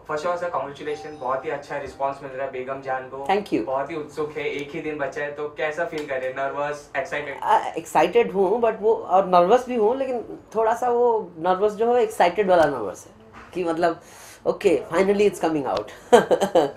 First of all sir congratulation, बहुत ही अच्छा response मिल रहा है बेगम जान को। Thank you. बहुत ही उत्सुक है, एक ही दिन बचा है, तो कैसा फील कर रहे हैं? Nervous, excited? एक्साइटेड हूँ बट वो, और नर्वस भी हूँ, लेकिन थोड़ा सा वो नर्वस जो है एक्साइटेड वाला नर्वस है कि मतलब okay finally it's coming out.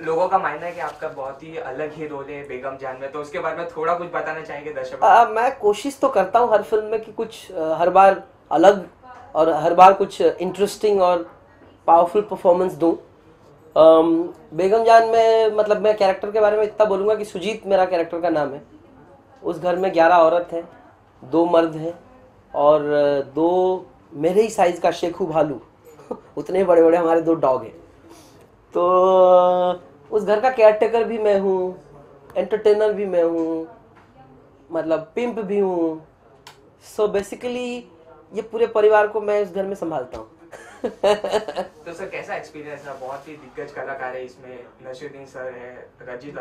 लोगों का मानना है कि आपका बहुत ही अलग ही रोल है बेगम जान में, तो उसके बारे में थोड़ा कुछ बताना चाहेंगे दर्शकों? मैं कोशिश तो करता हूँ हर फिल्म में कि कुछ हर बार अलग और हर बार कुछ इंटरेस्टिंग और पावरफुल परफॉर्मेंस दूँ। बेगम जान में मतलब मैं कैरेक्टर के बारे में इतना बोलूँगा कि सुजीत मेरा कैरेक्टर का नाम है। उस घर में 11 औरत हैं, 2 मर्द हैं और 2 मेरे ही साइज़ का शेखू भालू उतने बड़े बड़े हमारे 2 डॉग हैं। तो उस घर का केयरटेकर भी मैं हूँ, एंटरटेनर भी मैं हूँ, मतलब पिंप भी हूँ। सो बेसिकली ये पूरे परिवार को मैं इस घर में संभालता हूँ। तो सर कैसा एक्सपीरियंस है? बहुत ही दिग्गज कलाकार है इसमें, नसीरुद्दीन सर है, रजीत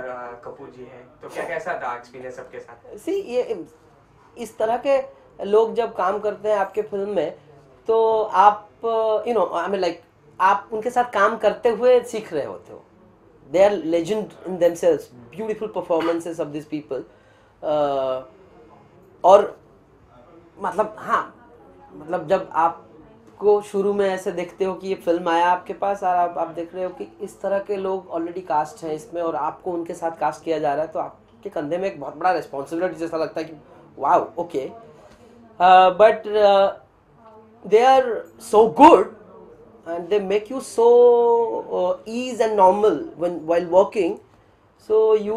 कपूर जी हैं, तो क्या कैसा था एक्सपीरियंस सबके साथ? सी ये इस तरह के लोग जब काम करते हैं आपके फिल्म में, तो आप you know I mean like आप उनके साथ काम करते हुए सीख रहे होते हो। They are legend in themselves, beautiful performances of this people. और मतलब हाँ, मतलब जब आपको शुरू में ऐसे देखते हो कि ये फिल्म आया आपके पास और आप देख रहे हो कि इस तरह के लोग ऑलरेडी कास्ट हैं इसमें और आपको उनके साथ कास्ट किया जा रहा है, तो आपके कंधे में एक बहुत बड़ा रिस्पॉन्सिबिलिटी जैसा लगता है कि wow okay. But they are so good and they make you so ease and normal while working, so you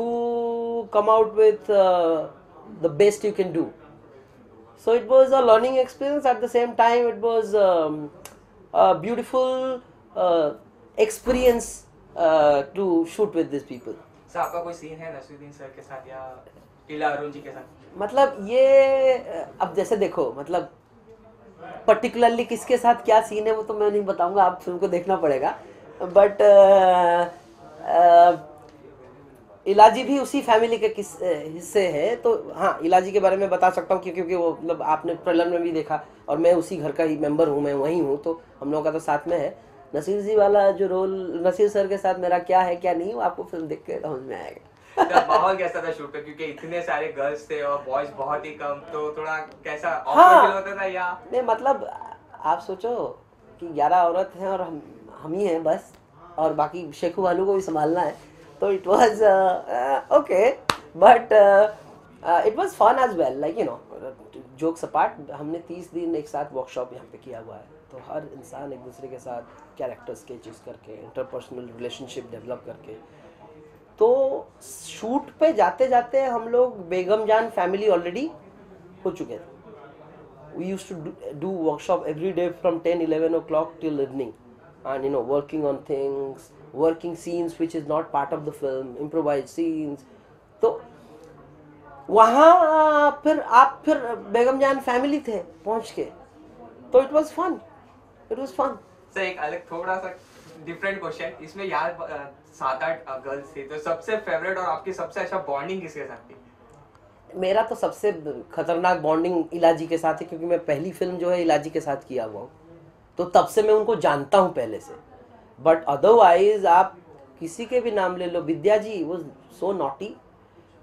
come out with the best you can do. So it was a learning experience, at the same time it was a beautiful experience to shoot with these people. Sir आपका कोई scene है Naseeruddin sir के साथ या टीला अरुण जी के साथ? मतलब ये अब जैसे देखो, मतलब पर्टिकुलरली किसके साथ क्या सीन है वो तो मैं नहीं बताऊंगा, आप फिल्म को देखना पड़ेगा। बट इलाजी भी उसी फैमिली के किस हिस्से है, तो हाँ इलाजी के बारे में बता सकता हूँ क्योंकि वो मतलब आपने ट्रेलर में भी देखा और मैं उसी घर का ही मेंबर हूँ, मैं वहीं हूँ, तो हम लोगों का तो साथ में है। नसीर जी वाला जो रोल नसीर सर के साथ मेरा क्या है क्या नहीं, वो आपको फिल्म देख के समझ में आएगा। माहौल कैसा था शूट पे, क्योंकि इतने सारे गर्ल्स थे और बॉयज बहुत ही कम, तो थोड़ा कैसा हाँ, फील होता था? या नहीं मतलब आप सोचो कि 11 औरत हैं और हम ही हैं बस, और बाकी शेखू भालू को भी संभालना है, तो it was okay, but it was fun as well, like you know, jokes apart. हमने 30 दिन एक साथ वर्कशॉप यहाँ पे किया हुआ है, तो हर इंसान एक दूसरे के साथ कैरेक्टर स्केचेस करके, इंटरपर्सनल रिलेशनशिप डेवलप करके, तो शूट पे जाते जाते हम लोग बेगम जान फैमिली ऑलरेडी हो चुके थे। We used to do workshop every day from 10-11 o'clock till evening, and you know, working on things, working scenes which is not part of the film, improvised scenes. तो वहाँ फिर बेगम जान फैमिली थे पहुँच के, तो it was fun, it was fun. Sir एक अलग थोड़ा सा डिफरेंट क्वेश्चन, इसमें यार 7-8 गर्ल्स थी, तो सबसे फेवरेट और आपकी सबसे अच्छा बॉन्डिंग किसके साथ थी? मेरा तो सबसे खतरनाक बॉन्डिंग इलाजी के साथ है, क्योंकि मैं पहली फिल्म जो है इलाजी के साथ किया हुआ हूँ, तो तब से मैं उनको जानता हूँ पहले से। बट अदरवाइज आप किसी के भी नाम ले लो, विद्या जी वो सो नॉटी,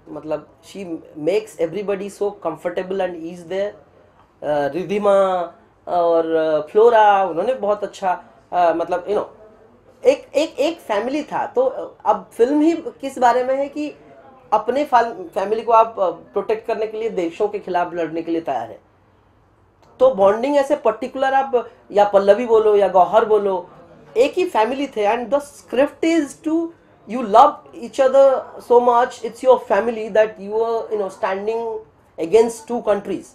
मतलब she makes everybody so comfortable and is there. Ridhima और फ्लोरा, उन्होंने बहुत अच्छा मतलब यू नो एक फैमिली था। तो अब फिल्म ही किस बारे में है कि अपने फैमिली को आप प्रोटेक्ट करने के लिए देशों के खिलाफ लड़ने के लिए तैयार है, तो बॉन्डिंग ऐसे पर्टिकुलर आप या पल्लवी बोलो या गौहर बोलो, एक ही फैमिली थे, and the script is to you love each other so much, it's your family that you are you know standing against 2 countries.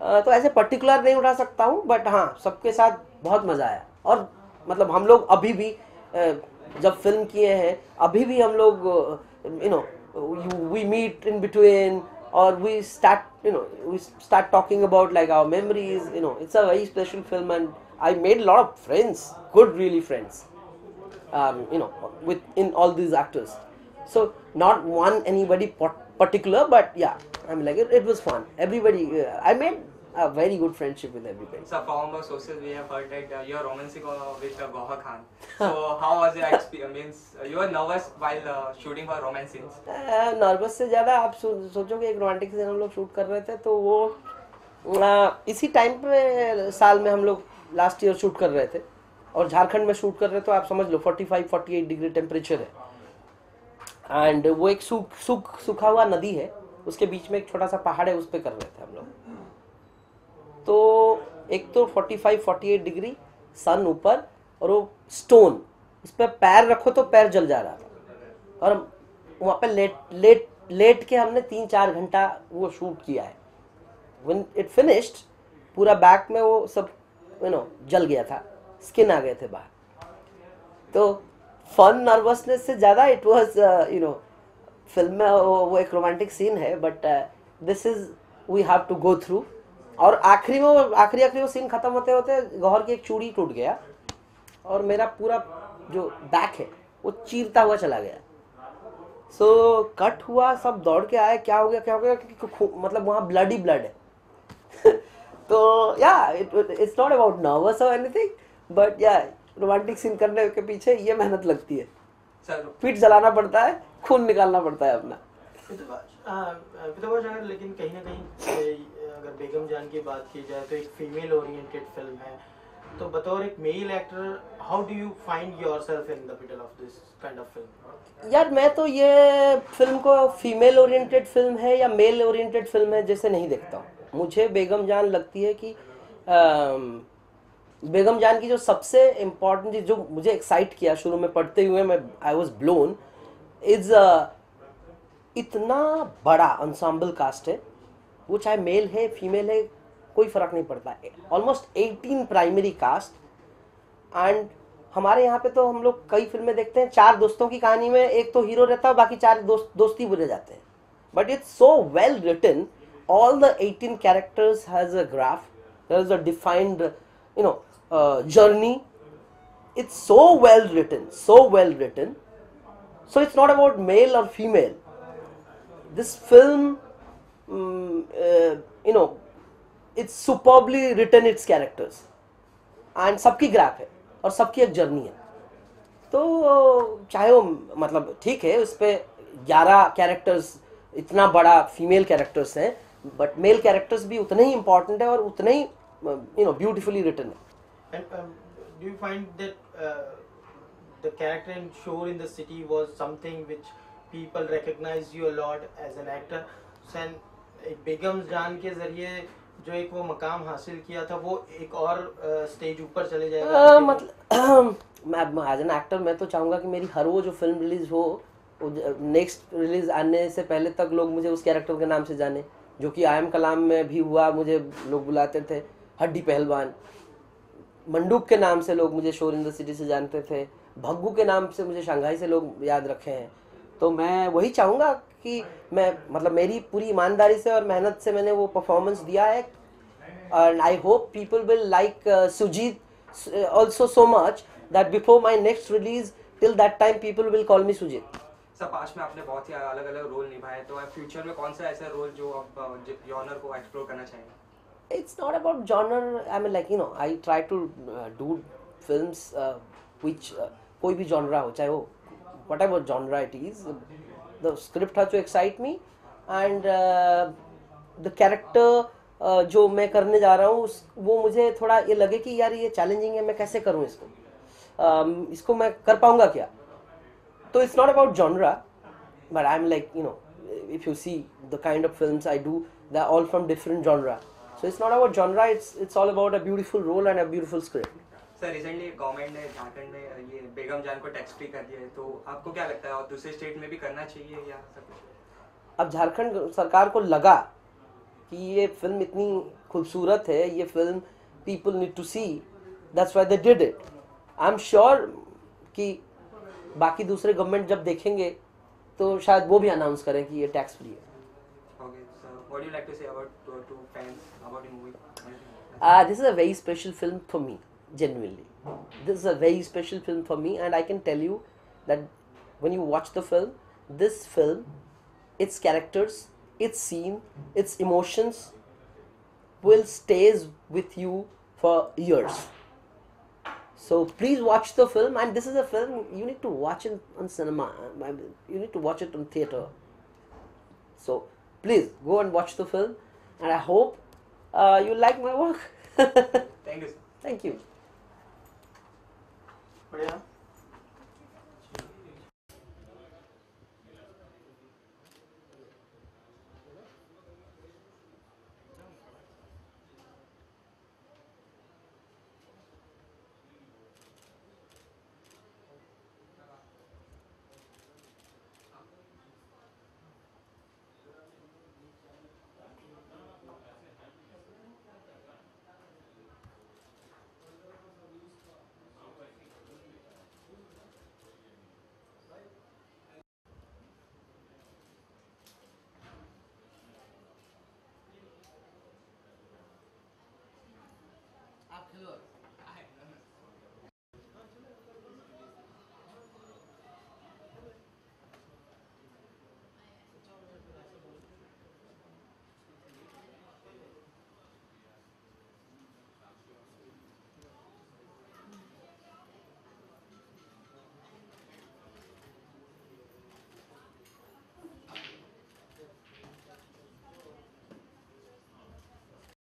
तो ऐसे पर्टिकुलर नहीं उठा सकता हूँ, बट हाँ सबके साथ बहुत मज़ा आया। और मतलब हम लोग अभी भी जब फिल्म किए हैं, अभी भी हम लोग you know we meet in between, or we start talking about like our memories, you know, it's a very special film, and I made a lot of friends, good really friends, you know, in all these actors. So not one anybody particular, but yeah, I mean like it was fun. Everybody I made a very good friendship with everybody. So from our sources we have heard that you are romancing with Goha Khan. So how was your experience? Means you were nervous while shooting for romance scenes? Nervous से ज़्यादा आप सोचो कि एक romantic scene हम लोग shoot कर रहे थे, तो वो इसी टाइम पे साल में हम लोग लास्ट ईयर शूट कर रहे थे और झारखंड में शूट कर रहे थे, तो आप समझ लो 45-48 डिग्री टेम्परेचर है एंड वो एक सूखा हुआ नदी है, उसके बीच में एक छोटा सा पहाड़ है, उस पर कर रहे थे हम लोग। तो एक तो 45-48 डिग्री सन ऊपर और वो स्टोन, उस पर पैर रखो तो पैर जल जा रहा था और वहाँ पे लेट के हमने 3-4 घंटा वो शूट किया है। When it finished, पूरा बैक में वो सब जल गया था, स्किन आ गए थे बाहर। तो फन नर्वसनेस से ज़्यादा इट वाज फिल्म में वो एक रोमांटिक सीन है, but this is we have to go through. और आखिरी में वो सीन खत्म होते होते गौहर की एक चूड़ी टूट गया और मेरा पूरा जो बैक है वो चीरता हुआ चला गया। सो कट हुआ, सब दौड़ के आए, क्या हो गया क्योंकि मतलब वहाँ ब्लड ही ब्लड है। तो या इट्स नॉट अबाउट नर्वस और एनीथिंग, बट या रोमांटिक सीन करने के पीछे ये मेहनत लगती है, पीठ जलाना पड़ता है, खून निकालना पड़ता है अपना। लेकिन कहीं ना कहीं अगर बेगम जान की बात की जाए तो एक फीमेल ओरिएंटेड फिल्म है, तो बतौर एक male actor how do you find yourself in the middle of this kind of film? यार मैं तो ये फिल्म को फीमेल ओरिएंटेड फिल्म है या मेल ओरिएंटेड फिल्म है जैसे नहीं देखता हूँ। मुझे बेगम जान लगती है कि बेगम जान की जो सबसे इम्पोर्टेंट चीज जो मुझे एक्साइट किया शुरू में पढ़ते हुए, मैं आई वॉज ब्लोन, इज इतना बड़ा अंसाम्बल कास्ट है, वो चाहे मेल है फीमेल है कोई फर्क नहीं पड़ता। ऑलमोस्ट 18 प्राइमरी कास्ट, एंड हमारे यहाँ पे तो हम लोग कई फिल्में देखते हैं 4 दोस्तों की कहानी में एक तो हीरो रहता है, बाकी 4 दोस्ती बुरे जाते हैं, but it's so well written, all the 18 characters has a graph, there is a defined journey, it's so well written, so it's not about male or female. This film it's superbly written, its characters, and सबकी graph है और सबकी एक journey है। तो चाहे वो मतलब ठीक है उस पे 11 कैरेक्टर्स, इतना बड़ा फीमेल कैरेक्टर्स हैं, बट मेल कैरेक्टर्स भी उतने ही इम्पोर्टेंट है और उतने ही ब्यूटीफुली रिटन है। And do you find that the character in Shore in the City was something which people recognize you a lot as an actor? And बेगम जान के जरिए जो एक वो मकाम हासिल किया था वो एक और स्टेज ऊपर चले जाएगा? मतलब मैं एज एन एक्टर मैं तो चाहूँगा कि मेरी हर वो जो फिल्म रिलीज हो, नेक्स्ट रिलीज आने से पहले तक लोग मुझे उस कैरेक्टर के नाम से जाने, जो कि आई एम कलाम में भी हुआ, मुझे लोग बुलाते थे हड्डी पहलवान, मंडूक के नाम से लोग मुझे शोर इन द सिटी से जानते थे, भग्गू के नाम से मुझे शंघाई से लोग याद रखे हैं। तो मैं वही चाहूँगा कि मैं मतलब मेरी पूरी ईमानदारी से और मेहनत से मैंने वो परफॉर्मेंस दिया है, and I hope people will like Sujeet also so much that before my next release till that time people will call me Sujeet. Sir past में आपने बहुत ही अलग अलग रोल निभाए, तो फ्यूचर में कौन सा ऐसा रोल जो आप जॉनर को एक्सप्लोर करना चाहेंगे? It's not about genre. I mean, like I try to do films which कोई भी genre हो, चाहे वो whatever genre it is, the script has to excite me, and the character जो मैं करने जा रहा हूँ वो मुझे थोड़ा ये लगे कि यार ये चैलेंजिंग है, मैं कैसे करूँ इसको मैं कर पाऊँगा क्या। तो it's not about genre, but I'm like if you see the kind of films I do, they're all from different genre. So it's not about genre, it's all about a beautiful role and a beautiful script. Sir recently government ने झारखंड में ये बेगम जान को tax free कर दिया है, तो आपको क्या लगता है और दूसरे स्टेट में भी करना चाहिए या सब कुछ? अब झारखंड सरकार को लगा कि ये फिल्म इतनी खूबसूरत है, ये film people need to see, that's why they did it. I am sure कि बाकी दूसरे गवर्नमेंट जब देखेंगे तो शायद वो भी अनाउंस करें कि ये टैक्स फ्री है। Okay, so what do you like to say about to fans about the movie? This is a very special film for me, genuinely. This is a very special film for me, and I can tell you that when you watch the film, this film, its characters, its scene, its emotions, will stays with you for years. So please watch the film, and this is a film you need to watch it on cinema. You need to watch it on theater. So please go and watch the film, and I hope you like my work. Thank you, sir. Thank you. बढ़िया. आप